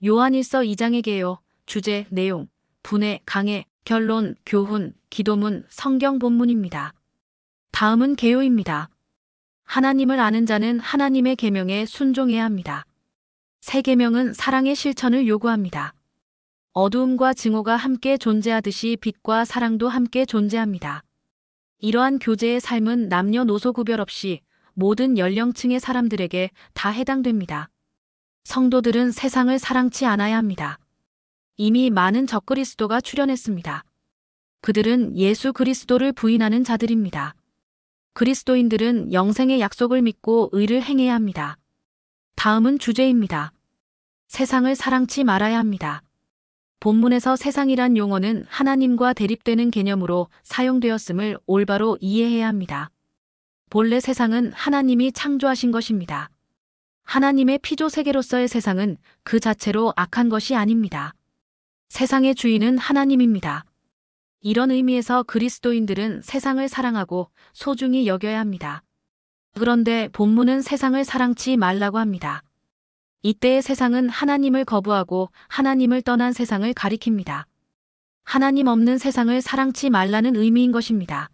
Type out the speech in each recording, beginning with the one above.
요한일서 2장의 개요. 주제, 내용, 분해, 강해, 결론, 교훈, 기도문, 성경 본문입니다. 다음은 개요입니다. 하나님을 아는 자는 하나님의 계명에 순종해야 합니다. 새 계명은 사랑의 실천을 요구합니다. 어두움과 증오가 함께 존재하듯이 빛과 사랑도 함께 존재합니다. 이러한 교제의 삶은 남녀노소 구별 없이 모든 연령층의 사람들에게 다 해당됩니다. 성도들은 세상을 사랑치 않아야 합니다. 이미 많은 적그리스도가 출현했습니다. 그들은 예수 그리스도를 부인하는 자들입니다. 그리스도인들은 영생의 약속을 믿고 의를 행해야 합니다. 다음은 주제입니다. 세상을 사랑치 말아야 합니다. 본문에서 세상이란 용어는 하나님과 대립되는 개념으로 사용되었음을 올바로 이해해야 합니다. 본래 세상은 하나님이 창조하신 것입니다. 하나님의 피조 세계로서의 세상은 그 자체로 악한 것이 아닙니다. 세상의 주인은 하나님입니다. 이런 의미에서 그리스도인들은 세상을 사랑하고 소중히 여겨야 합니다. 그런데 본문은 세상을 사랑치 말라고 합니다. 이때의 세상은 하나님을 거부하고 하나님을 떠난 세상을 가리킵니다. 하나님 없는 세상을 사랑치 말라는 의미인 것입니다.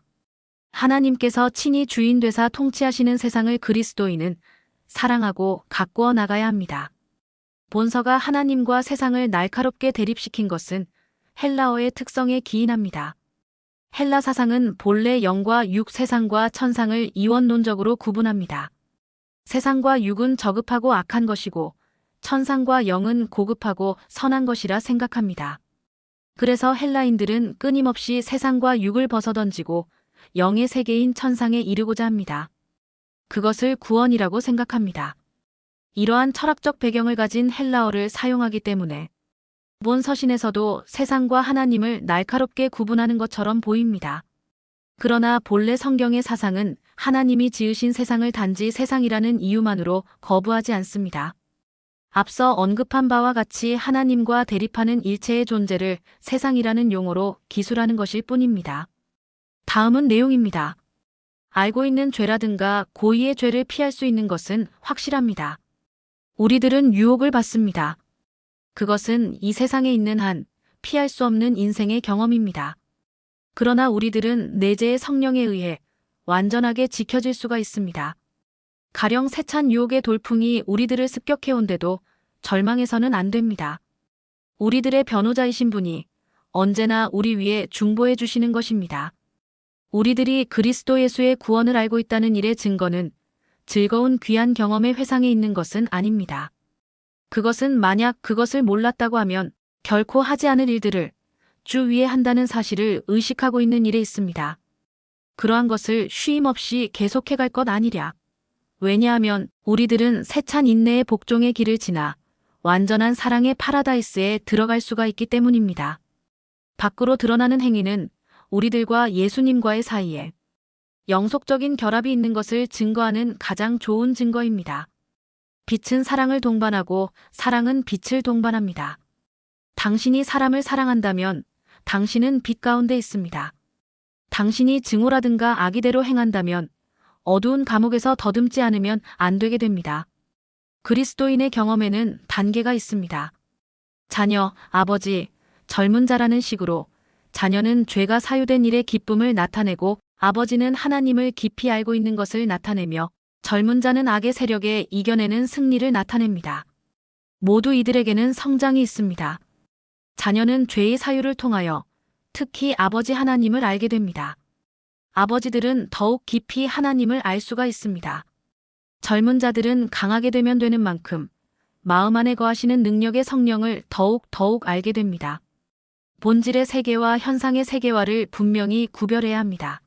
하나님께서 친히 주인 되사 통치하시는 세상을 그리스도인은 사랑하고 가꾸어 나가야 합니다. 본서가 하나님과 세상을 날카롭게 대립시킨 것은 헬라어의 특성에 기인합니다. 헬라 사상은 본래 영과 육, 세상과 천상을 이원론적으로 구분합니다. 세상과 육은 저급하고 악한 것이고 천상과 영은 고급하고 선한 것이라 생각합니다. 그래서 헬라인들은 끊임없이 세상과 육을 벗어던지고 영의 세계인 천상에 이르고자 합니다. 그것을 구원이라고 생각합니다. 이러한 철학적 배경을 가진 헬라어를 사용하기 때문에 본 서신에서도 세상과 하나님을 날카롭게 구분하는 것처럼 보입니다. 그러나 본래 성경의 사상은 하나님이 지으신 세상을 단지 세상이라는 이유만으로 거부하지 않습니다. 앞서 언급한 바와 같이 하나님과 대립하는 일체의 존재를 세상이라는 용어로 기술하는 것일 뿐입니다. 다음은 내용입니다. 알고 있는 죄라든가 고의의 죄를 피할 수 있는 것은 확실합니다. 우리들은 유혹을 받습니다. 그것은 이 세상에 있는 한 피할 수 없는 인생의 경험입니다. 그러나 우리들은 내재의 성령에 의해 완전하게 지켜질 수가 있습니다. 가령 세찬 유혹의 돌풍이 우리들을 습격해온데도 절망해서는 안 됩니다. 우리들의 변호자이신 분이 언제나 우리 위에 중보해 주시는 것입니다. 우리들이 그리스도 예수의 구원을 알고 있다는 일의 증거는 즐거운 귀한 경험의 회상에 있는 것은 아닙니다. 그것은 만약 그것을 몰랐다고 하면 결코 하지 않을 일들을 주 위에 한다는 사실을 의식하고 있는 일에 있습니다. 그러한 것을 쉼 없이 계속해 갈 것 아니랴. 왜냐하면 우리들은 세찬 인내의 복종의 길을 지나 완전한 사랑의 파라다이스에 들어갈 수가 있기 때문입니다. 밖으로 드러나는 행위는 우리들과 예수님과의 사이에 영속적인 결합이 있는 것을 증거하는 가장 좋은 증거입니다. 빛은 사랑을 동반하고 사랑은 빛을 동반합니다. 당신이 사람을 사랑한다면 당신은 빛 가운데 있습니다. 당신이 증오라든가 악의대로 행한다면 어두운 감옥에서 더듬지 않으면 안 되게 됩니다. 그리스도인의 경험에는 단계가 있습니다. 자녀, 아버지, 젊은 자라는 식으로 자녀는 죄가 사유된 일의 기쁨을 나타내고 아버지는 하나님을 깊이 알고 있는 것을 나타내며 젊은 자는 악의 세력에 이겨내는 승리를 나타냅니다. 모두 이들에게는 성장이 있습니다. 자녀는 죄의 사유를 통하여 특히 아버지 하나님을 알게 됩니다. 아버지들은 더욱 깊이 하나님을 알 수가 있습니다. 젊은 자들은 강하게 되면 되는 만큼 마음 안에 거하시는 능력의 성령을 더욱 알게 됩니다. 본질의 세계와 현상의 세계와를 분명히 구별해야 합니다.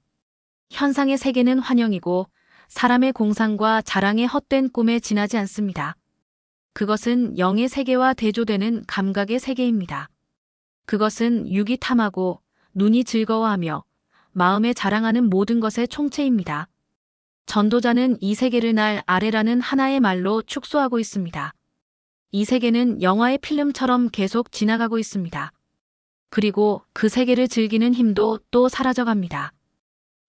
현상의 세계는 환영이고 사람의 공상과 자랑의 헛된 꿈에 지나지 않습니다. 그것은 영의 세계와 대조되는 감각의 세계입니다. 그것은 육이 탐하고 눈이 즐거워하며 마음에 자랑하는 모든 것의 총체입니다. 전도자는 이 세계를 날 아래라는 하나의 말로 축소하고 있습니다. 이 세계는 영화의 필름처럼 계속 지나가고 있습니다. 그리고 그 세계를 즐기는 힘도 또 사라져갑니다.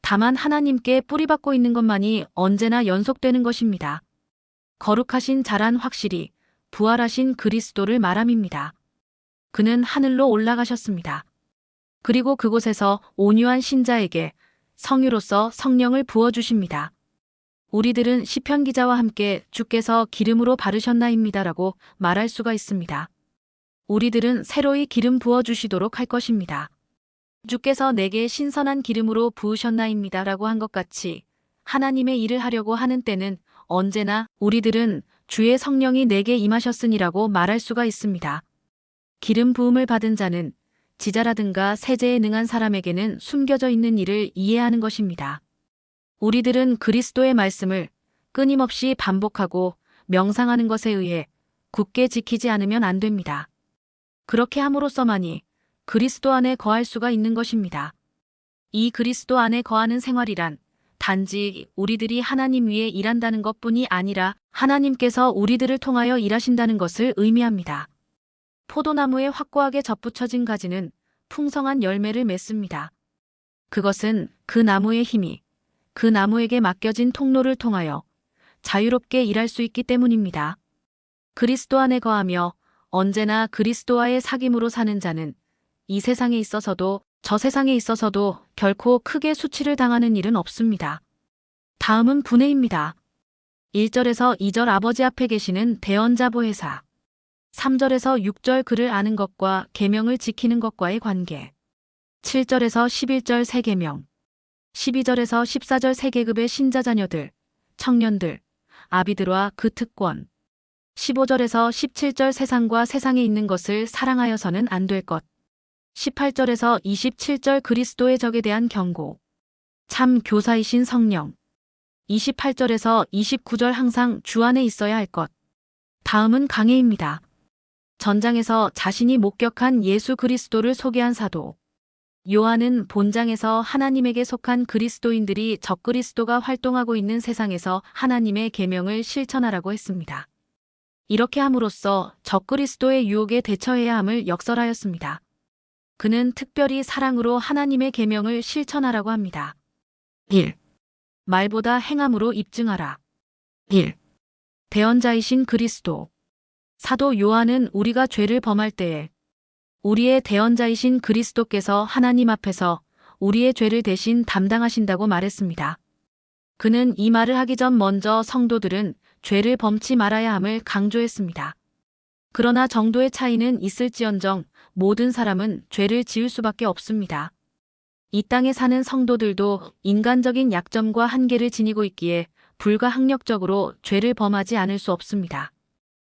다만 하나님께 뿌리박고 있는 것만이 언제나 연속되는 것입니다. 거룩하신 자란 확실히 부활하신 그리스도를 말함입니다. 그는 하늘로 올라가셨습니다. 그리고 그곳에서 온유한 신자에게 성유로서 성령을 부어주십니다. 우리들은 시편 기자와 함께 주께서 기름으로 바르셨나입니다라고 말할 수가 있습니다. 우리들은 새로이 기름 부어주시도록 할 것입니다. 주께서 내게 신선한 기름으로 부으셨나입니다라고 한 것 같이 하나님의 일을 하려고 하는 때는 언제나 우리들은 주의 성령이 내게 임하셨으니라고 말할 수가 있습니다. 기름 부음을 받은 자는 지자라든가 세제에 능한 사람에게는 숨겨져 있는 일을 이해하는 것입니다. 우리들은 그리스도의 말씀을 끊임없이 반복하고 명상하는 것에 의해 굳게 지키지 않으면 안 됩니다. 그렇게 함으로써만이 그리스도 안에 거할 수가 있는 것입니다. 이 그리스도 안에 거하는 생활이란 단지 우리들이 하나님 위에 일한다는 것뿐이 아니라 하나님께서 우리들을 통하여 일하신다는 것을 의미합니다. 포도나무에 확고하게 접붙여진 가지는 풍성한 열매를 맺습니다. 그것은 그 나무의 힘이 그 나무에게 맡겨진 통로를 통하여 자유롭게 일할 수 있기 때문입니다. 그리스도 안에 거하며 언제나 그리스도와의 사귐으로 사는 자는 이 세상에 있어서도 저 세상에 있어서도 결코 크게 수치를 당하는 일은 없습니다. 다음은 분해입니다. 1절에서 2절 아버지 앞에 계시는 대언자 보혜사. 3절에서 6절 그를 아는 것과 계명을 지키는 것과의 관계. 7절에서 11절 새 계명. 12절에서 14절 세 계급의 신자 자녀들, 청년들, 아비들과 그 특권. 15절에서 17절 세상과 세상에 있는 것을 사랑하여서는 안 될 것. 18절에서 27절 그리스도의 적에 대한 경고. 참 교사이신 성령. 28절에서 29절 항상 주 안에 있어야 할 것. 다음은 강해입니다. 전장에서 자신이 목격한 예수 그리스도를 소개한 사도. 요한은 본장에서 하나님에게 속한 그리스도인들이 적그리스도가 활동하고 있는 세상에서 하나님의 계명을 실천하라고 했습니다. 이렇게 함으로써 적그리스도의 유혹에 대처해야 함을 역설하였습니다. 그는 특별히 사랑으로 하나님의 계명을 실천하라고 합니다. 1. 말보다 행함으로 입증하라. 1. 대언자이신 그리스도. 사도 요한은 우리가 죄를 범할 때에 우리의 대언자이신 그리스도께서 하나님 앞에서 우리의 죄를 대신 담당하신다고 말했습니다. 그는 이 말을 하기 전 먼저 성도들은 죄를 범치 말아야 함을 강조했습니다. 그러나 정도의 차이는 있을지언정 모든 사람은 죄를 지을 수밖에 없습니다. 이 땅에 사는 성도들도 인간적인 약점과 한계를 지니고 있기에 불가항력적으로 죄를 범하지 않을 수 없습니다.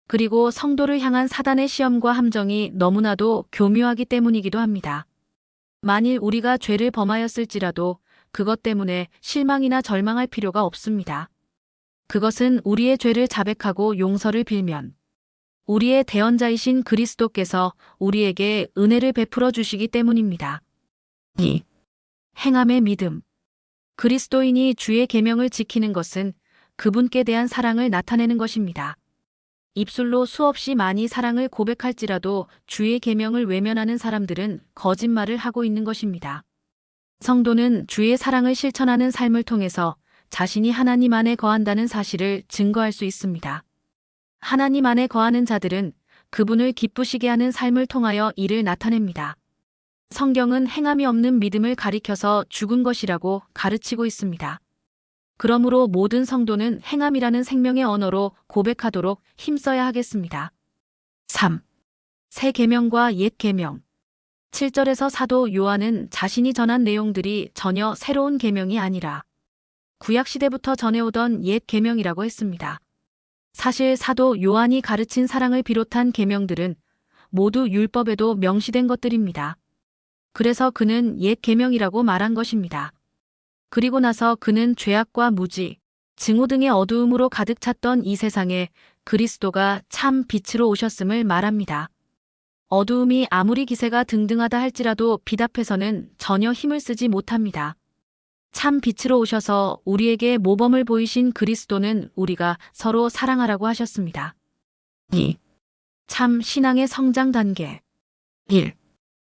그리고 성도를 향한 사단의 시험과 함정이 너무나도 교묘하기 때문이기도 합니다. 만일 우리가 죄를 범하였을지라도 그것 때문에 실망이나 절망할 필요가 없습니다. 그것은 우리의 죄를 자백하고 용서를 빌면 우리의 대언자이신 그리스도께서 우리에게 은혜를 베풀어 주시기 때문입니다. 2. 행함의 믿음. 그리스도인이 주의 계명을 지키는 것은 그분께 대한 사랑을 나타내는 것입니다. 입술로 수없이 많이 사랑을 고백할지라도 주의 계명을 외면하는 사람들은 거짓말을 하고 있는 것입니다. 성도는 주의 사랑을 실천하는 삶을 통해서 자신이 하나님 안에 거한다는 사실을 증거할 수 있습니다. 하나님 안에 거하는 자들은 그분을 기쁘시게 하는 삶을 통하여 이를 나타냅니다. 성경은 행함이 없는 믿음을 가리켜서 죽은 것이라고 가르치고 있습니다. 그러므로 모든 성도는 행함이라는 생명의 언어로 고백하도록 힘써야 하겠습니다. 3. 새 계명과 옛 계명. 7절에서 사도 요한은 자신이 전한 내용들이 전혀 새로운 계명이 아니라 구약시대부터 전해오던 옛 계명이라고 했습니다. 사실 사도 요한이 가르친 사랑을 비롯한 계명들은 모두 율법에도 명시된 것들입니다. 그래서 그는 옛 계명이라고 말한 것입니다. 그리고 나서 그는 죄악과 무지, 증오 등의 어두움으로 가득 찼던 이 세상에 그리스도가 참 빛으로 오셨음을 말합니다. 어두움이 아무리 기세가 등등하다 할지라도 빛 앞에서는 전혀 힘을 쓰지 못합니다. 참 빛으로 오셔서 우리에게 모범을 보이신 그리스도는 우리가 서로 사랑하라고 하셨습니다. 2. 참 신앙의 성장 단계. 1.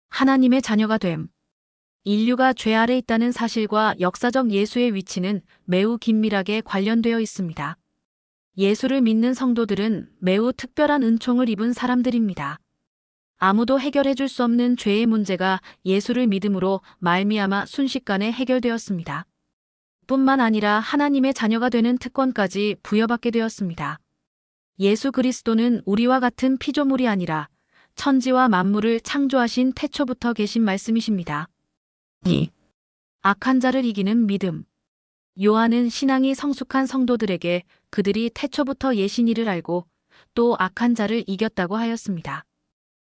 하나님의 자녀가 됨. 인류가 죄 아래 있다는 사실과 역사적 예수의 위치는 매우 긴밀하게 관련되어 있습니다. 예수를 믿는 성도들은 매우 특별한 은총을 입은 사람들입니다. 아무도 해결해 줄 수 없는 죄의 문제가 예수를 믿음으로 말미암아 순식간에 해결되었습니다. 뿐만 아니라 하나님의 자녀가 되는 특권까지 부여받게 되었습니다. 예수 그리스도는 우리와 같은 피조물이 아니라 천지와 만물을 창조하신 태초부터 계신 말씀이십니다. 2. 악한 자를 이기는 믿음. 요한은 신앙이 성숙한 성도들에게 그들이 태초부터 예신이를 알고 또 악한 자를 이겼다고 하였습니다.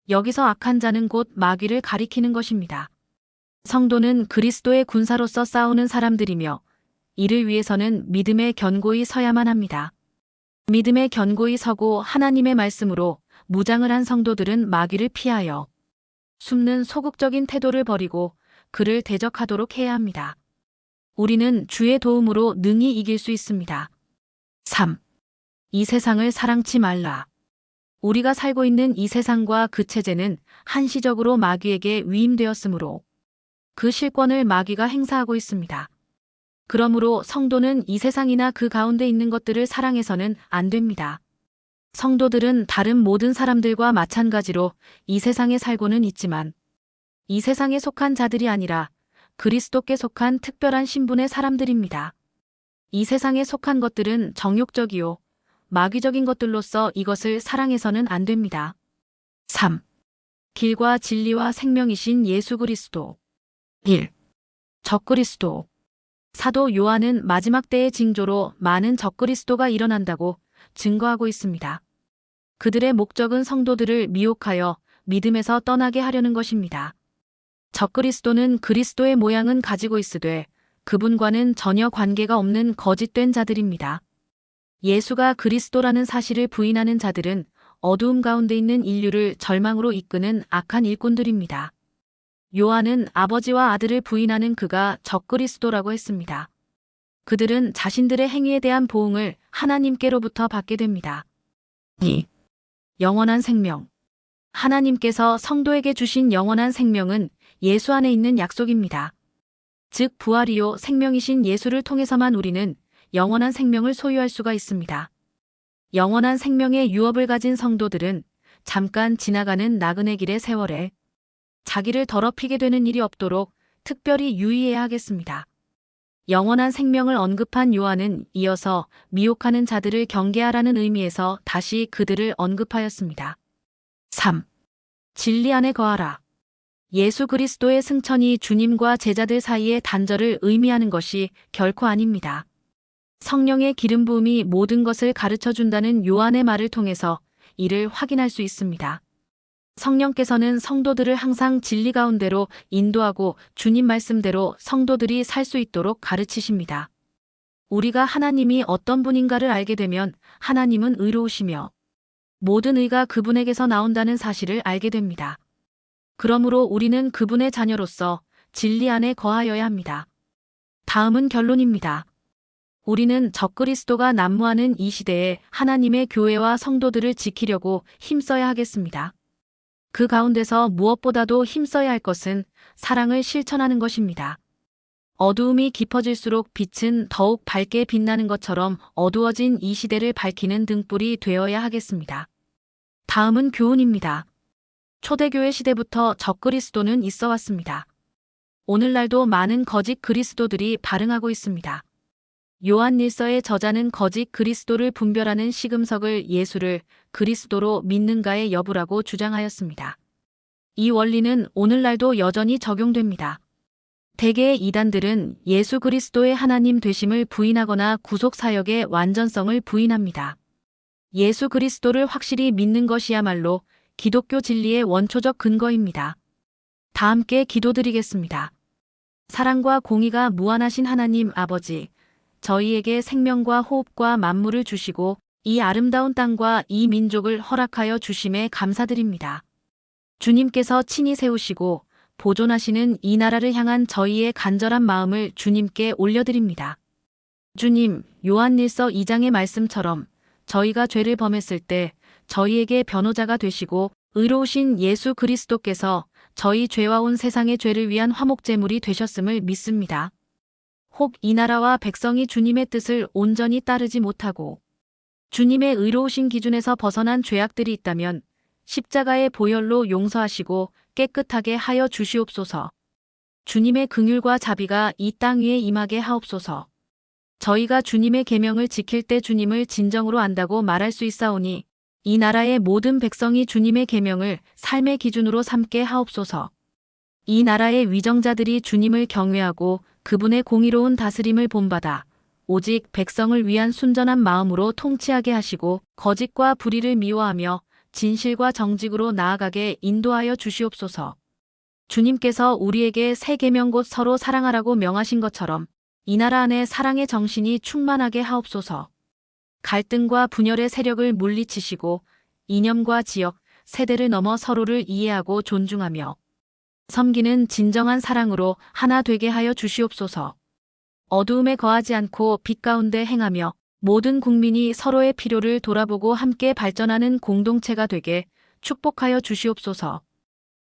여기서 악한 자는 곧 마귀를 가리키는 것입니다. 성도는 그리스도의 군사로서 싸우는 사람들이며 이를 위해서는 믿음에 견고히 서야만 합니다. 믿음에 견고히 서고 하나님의 말씀으로 무장을 한 성도들은 마귀를 피하여 숨는 소극적인 태도를 버리고 그를 대적하도록 해야 합니다. 우리는 주의 도움으로 능히 이길 수 있습니다. 3. 이 세상을 사랑치 말라. 우리가 살고 있는 이 세상과 그 체제는 한시적으로 마귀에게 위임되었으므로 그 실권을 마귀가 행사하고 있습니다. 그러므로 성도는 이 세상이나 그 가운데 있는 것들을 사랑해서는 안 됩니다. 성도들은 다른 모든 사람들과 마찬가지로 이 세상에 살고는 있지만 이 세상에 속한 자들이 아니라 그리스도께 속한 특별한 신분의 사람들입니다. 이 세상에 속한 것들은 정욕적이요 마귀적인 것들로서 이것을 사랑해서는 안 됩니다. 3. 길과 진리와 생명이신 예수 그리스도. 1. 적그리스도. 사도 요한은 마지막 때의 징조로 많은 적그리스도가 일어난다고 증거하고 있습니다. 그들의 목적은 성도들을 미혹하여 믿음에서 떠나게 하려는 것입니다. 적그리스도는 그리스도의 모양은 가지고 있으되 그분과는 전혀 관계가 없는 거짓된 자들입니다. 예수가 그리스도라는 사실을 부인하는 자들은 어두움 가운데 있는 인류를 절망으로 이끄는 악한 일꾼들입니다. 요한은 아버지와 아들을 부인하는 그가 적그리스도라고 했습니다. 그들은 자신들의 행위에 대한 보응을 하나님께로부터 받게 됩니다. 2. 영원한 생명. 하나님께서 성도에게 주신 영원한 생명은 예수 안에 있는 약속입니다. 즉 부활이요 생명이신 예수를 통해서만 우리는 영원한 생명을 소유할 수가 있습니다. 영원한 생명의 유업을 가진 성도들은 잠깐 지나가는 나그네 길의 세월에 자기를 더럽히게 되는 일이 없도록 특별히 유의해야 하겠습니다. 영원한 생명을 언급한 요한은 이어서 미혹하는 자들을 경계하라는 의미에서 다시 그들을 언급하였습니다. 3. 진리 안에 거하라. 예수 그리스도의 승천이 주님과 제자들 사이의 단절을 의미하는 것이 결코 아닙니다. 성령의 기름 부음이 모든 것을 가르쳐 준다는 요한의 말을 통해서 이를 확인할 수 있습니다. 성령께서는 성도들을 항상 진리 가운데로 인도하고 주님 말씀대로 성도들이 살 수 있도록 가르치십니다. 우리가 하나님이 어떤 분인가를 알게 되면 하나님은 의로우시며 모든 의가 그분에게서 나온다는 사실을 알게 됩니다. 그러므로 우리는 그분의 자녀로서 진리 안에 거하여야 합니다. 다음은 결론입니다. 우리는 적그리스도가 난무하는 이 시대에 하나님의 교회와 성도들을 지키려고 힘써야 하겠습니다. 그 가운데서 무엇보다도 힘써야 할 것은 사랑을 실천하는 것입니다. 어두움이 깊어질수록 빛은 더욱 밝게 빛나는 것처럼 어두워진 이 시대를 밝히는 등불이 되어야 하겠습니다. 다음은 교훈입니다. 초대교회 시대부터 적그리스도는 있어 왔습니다. 오늘날도 많은 거짓 그리스도들이 발흥하고 있습니다. 요한일서의 저자는 거짓 그리스도를 분별하는 시금석을 예수를 그리스도로 믿는가의 여부라고 주장하였습니다. 이 원리는 오늘날도 여전히 적용됩니다. 대개의 이단들은 예수 그리스도의 하나님 되심을 부인하거나 구속 사역의 완전성을 부인합니다. 예수 그리스도를 확실히 믿는 것이야말로 기독교 진리의 원초적 근거입니다. 다 함께 기도드리겠습니다. 사랑과 공의가 무한하신 하나님 아버지, 저희에게 생명과 호흡과 만물을 주시고 이 아름다운 땅과 이 민족을 허락하여 주심에 감사드립니다. 주님께서 친히 세우시고 보존하시는 이 나라를 향한 저희의 간절한 마음을 주님께 올려드립니다. 주님, 요한일서 2장의 말씀처럼 저희가 죄를 범했을 때 저희에게 변호자가 되시고 의로우신 예수 그리스도께서 저희 죄와 온 세상의 죄를 위한 화목제물이 되셨음을 믿습니다. 혹 이 나라와 백성이 주님의 뜻을 온전히 따르지 못하고 주님의 의로우신 기준에서 벗어난 죄악들이 있다면 십자가의 보혈로 용서하시고 깨끗하게 하여 주시옵소서. 주님의 긍휼과 자비가 이 땅 위에 임하게 하옵소서. 저희가 주님의 계명을 지킬 때 주님을 진정으로 안다고 말할 수 있사오니 이 나라의 모든 백성이 주님의 계명을 삶의 기준으로 삼게 하옵소서. 이 나라의 위정자들이 주님을 경외하고 그분의 공의로운 다스림을 본받아 오직 백성을 위한 순전한 마음으로 통치하게 하시고 거짓과 불의를 미워하며 진실과 정직으로 나아가게 인도하여 주시옵소서. 주님께서 우리에게 새 계명 곧 서로 사랑하라고 명하신 것처럼 이 나라 안에 사랑의 정신이 충만하게 하옵소서. 갈등과 분열의 세력을 물리치시고 이념과 지역, 세대를 넘어 서로를 이해하고 존중하며 섬기는 진정한 사랑으로 하나 되게 하여 주시옵소서. 어두움에 거하지 않고 빛 가운데 행하며 모든 국민이 서로의 필요를 돌아보고 함께 발전하는 공동체가 되게 축복하여 주시옵소서.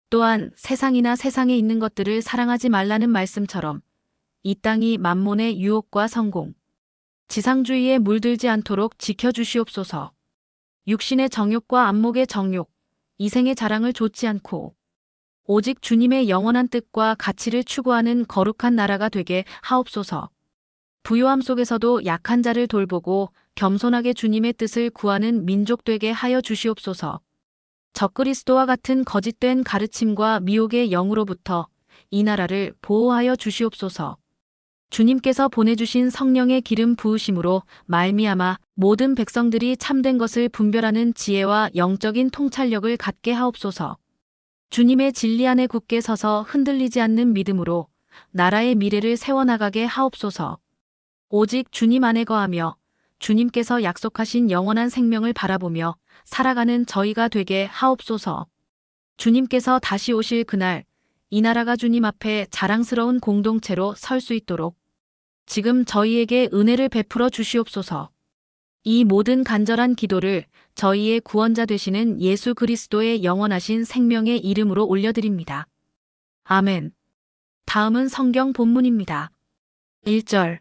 또한 세상이나 세상에 있는 것들을 사랑하지 말라는 말씀처럼 이 땅이 만몬의 유혹과 성공, 지상주의에 물들지 않도록 지켜주시옵소서. 육신의 정욕과 안목의 정욕, 이생의 자랑을 좇지 않고 오직 주님의 영원한 뜻과 가치를 추구하는 거룩한 나라가 되게 하옵소서. 부요함 속에서도 약한 자를 돌보고 겸손하게 주님의 뜻을 구하는 민족 되게 하여 주시옵소서. 적그리스도와 같은 거짓된 가르침과 미혹의 영으로부터 이 나라를 보호하여 주시옵소서. 주님께서 보내주신 성령의 기름 부으심으로 말미암아 모든 백성들이 참된 것을 분별하는 지혜와 영적인 통찰력을 갖게 하옵소서. 주님의 진리 안에 굳게 서서 흔들리지 않는 믿음으로 나라의 미래를 세워나가게 하옵소서. 오직 주님 안에 거하며 주님께서 약속하신 영원한 생명을 바라보며 살아가는 저희가 되게 하옵소서. 주님께서 다시 오실 그날 이 나라가 주님 앞에 자랑스러운 공동체로 설 수 있도록 지금 저희에게 은혜를 베풀어 주시옵소서. 이 모든 간절한 기도를 저희의 구원자 되시는 예수 그리스도의 영원하신 생명의 이름으로 올려드립니다. 아멘. 다음은 성경 본문입니다. 1절.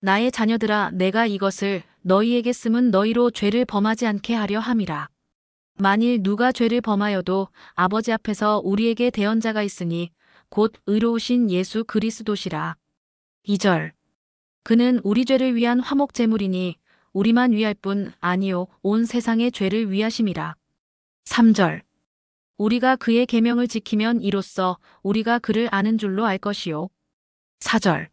나의 자녀들아 내가 이것을 너희에게 쓰면 너희로 죄를 범하지 않게 하려 함이라. 만일 누가 죄를 범하여도 아버지 앞에서 우리에게 대언자가 있으니 곧 의로우신 예수 그리스도시라. 2절. 그는 우리 죄를 위한 화목 제물이니 우리만 위할 뿐 아니요 온 세상의 죄를 위하심이라. 3절. 우리가 그의 계명을 지키면 이로써 우리가 그를 아는 줄로 알 것이요. 4절.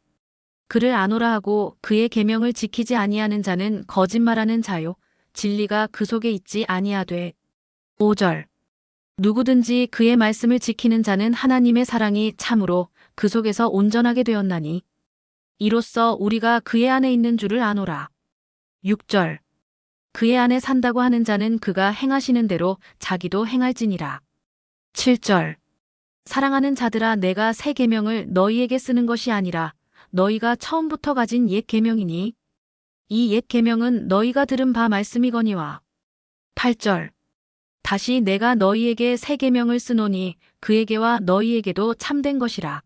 그를 아노라 하고 그의 계명을 지키지 아니하는 자는 거짓말하는 자요 진리가 그 속에 있지 아니하되. 5절. 누구든지 그의 말씀을 지키는 자는 하나님의 사랑이 참으로 그 속에서 온전하게 되었나니 이로써 우리가 그의 안에 있는 줄을 아노라. 6절. 그의 안에 산다고 하는 자는 그가 행하시는 대로 자기도 행할지니라. 7절. 사랑하는 자들아 내가 새 계명을 너희에게 쓰는 것이 아니라 너희가 처음부터 가진 옛 계명이니 이 옛 계명은 너희가 들은 바 말씀이거니와. 8절. 다시 내가 너희에게 새 계명을 쓰노니 그에게와 너희에게도 참된 것이라.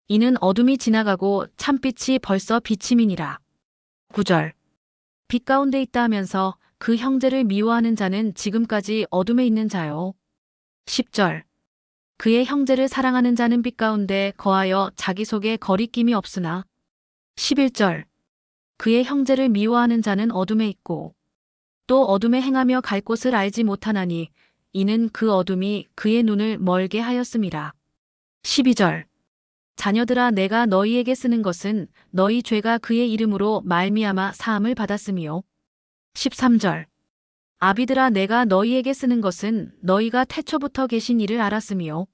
이는 어둠이 지나가고 참빛이 벌써 비침이니라. 9절. 빛 가운데 있다 하면서 그 형제를 미워하는 자는 지금까지 어둠에 있는 자요. 10절. 그의 형제를 사랑하는 자는 빛 가운데 거하여 자기 속에 거리낌이 없으나. 11절. 그의 형제를 미워하는 자는 어둠에 있고 또 어둠에 행하며 갈 곳을 알지 못하나니 이는 그 어둠이 그의 눈을 멀게 하였음이라. 12절. 자녀들아 내가 너희에게 쓰는 것은 너희 죄가 그의 이름으로 말미암아 사함을 받았음이요. 13절. 아비들아 내가 너희에게 쓰는 것은 너희가 태초부터 계신 이를 알았음이요.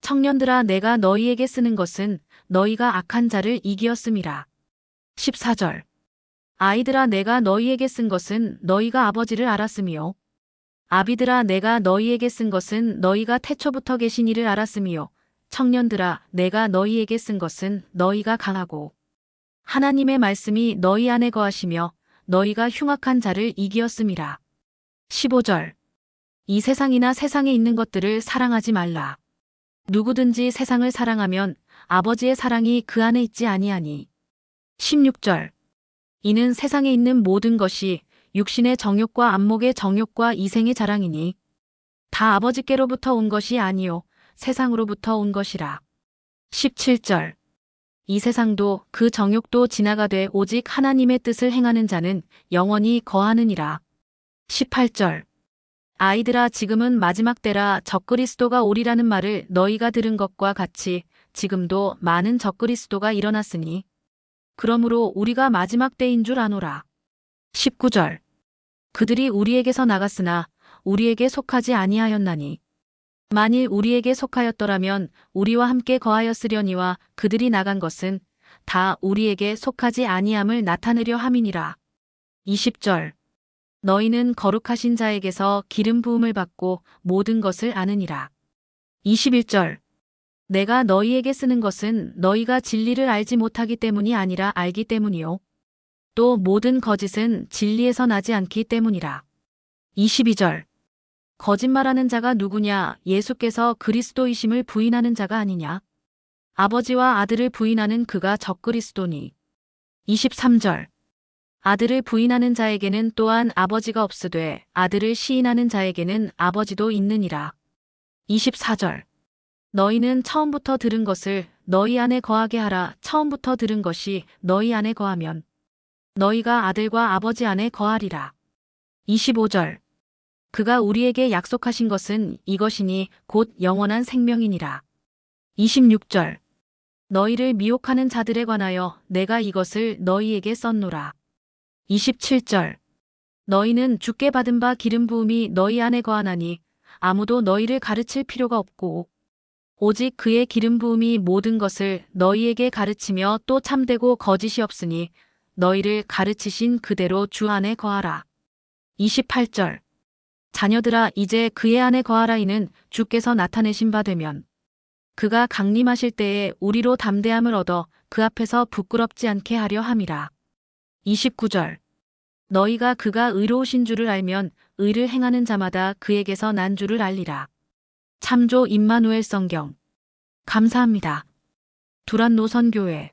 청년들아 내가 너희에게 쓰는 것은 너희가 악한 자를 이기었음이라. 14절. 아이들아 내가 너희에게 쓴 것은 너희가 아버지를 알았음이요. 아비들아 내가 너희에게 쓴 것은 너희가 태초부터 계신 이를 알았음이요. 청년들아 내가 너희에게 쓴 것은 너희가 강하고 하나님의 말씀이 너희 안에 거하시며 너희가 흉악한 자를 이기었음이라. 15절. 이 세상이나 세상에 있는 것들을 사랑하지 말라. 누구든지 세상을 사랑하면 아버지의 사랑이 그 안에 있지 아니하니. 16절. 이는 세상에 있는 모든 것이 육신의 정욕과 안목의 정욕과 이생의 자랑이니 다 아버지께로부터 온 것이 아니요 세상으로부터 온 것이라. 17절. 이 세상도 그 정욕도 지나가되 오직 하나님의 뜻을 행하는 자는 영원히 거하느니라. 18절. 아이들아 지금은 마지막 때라 적그리스도가 오리라는 말을 너희가 들은 것과 같이 지금도 많은 적그리스도가 일어났으니 그러므로 우리가 마지막 때인 줄 아노라. 19절. 그들이 우리에게서 나갔으나 우리에게 속하지 아니하였나니 만일 우리에게 속하였더라면 우리와 함께 거하였으려니와 그들이 나간 것은 다 우리에게 속하지 아니함을 나타내려 함이니라. 20절. 너희는 거룩하신 자에게서 기름 부음을 받고 모든 것을 아느니라. 21절. 내가 너희에게 쓰는 것은 너희가 진리를 알지 못하기 때문이 아니라 알기 때문이요. 또 모든 거짓은 진리에서 나지 않기 때문이라. 22절. 거짓말하는 자가 누구냐? 예수께서 그리스도이심을 부인하는 자가 아니냐? 아버지와 아들을 부인하는 그가 적그리스도니. 23절. 아들을 부인하는 자에게는 또한 아버지가 없으되 아들을 시인하는 자에게는 아버지도 있느니라. 24절. 너희는 처음부터 들은 것을 너희 안에 거하게 하라. 처음부터 들은 것이 너희 안에 거하면 너희가 아들과 아버지 안에 거하리라. 25절. 그가 우리에게 약속하신 것은 이것이니 곧 영원한 생명이니라. 26절. 너희를 미혹하는 자들에 관하여 내가 이것을 너희에게 썼노라. 27절. 너희는 주께 받은 바 기름 부음이 너희 안에 거하나니 아무도 너희를 가르칠 필요가 없고 오직 그의 기름 부음이 모든 것을 너희에게 가르치며 또 참되고 거짓이 없으니 너희를 가르치신 그대로 주 안에 거하라. 28절. 자녀들아 이제 그의 안에 거하라. 이는 주께서 나타내신 바 되면 그가 강림하실 때에 우리로 담대함을 얻어 그 앞에서 부끄럽지 않게 하려 함이라. 29절. 너희가 그가 의로우신 줄을 알면 의를 행하는 자마다 그에게서 난 줄을 알리라. 참조 임마누엘 성경. 감사합니다. 두란노 선교회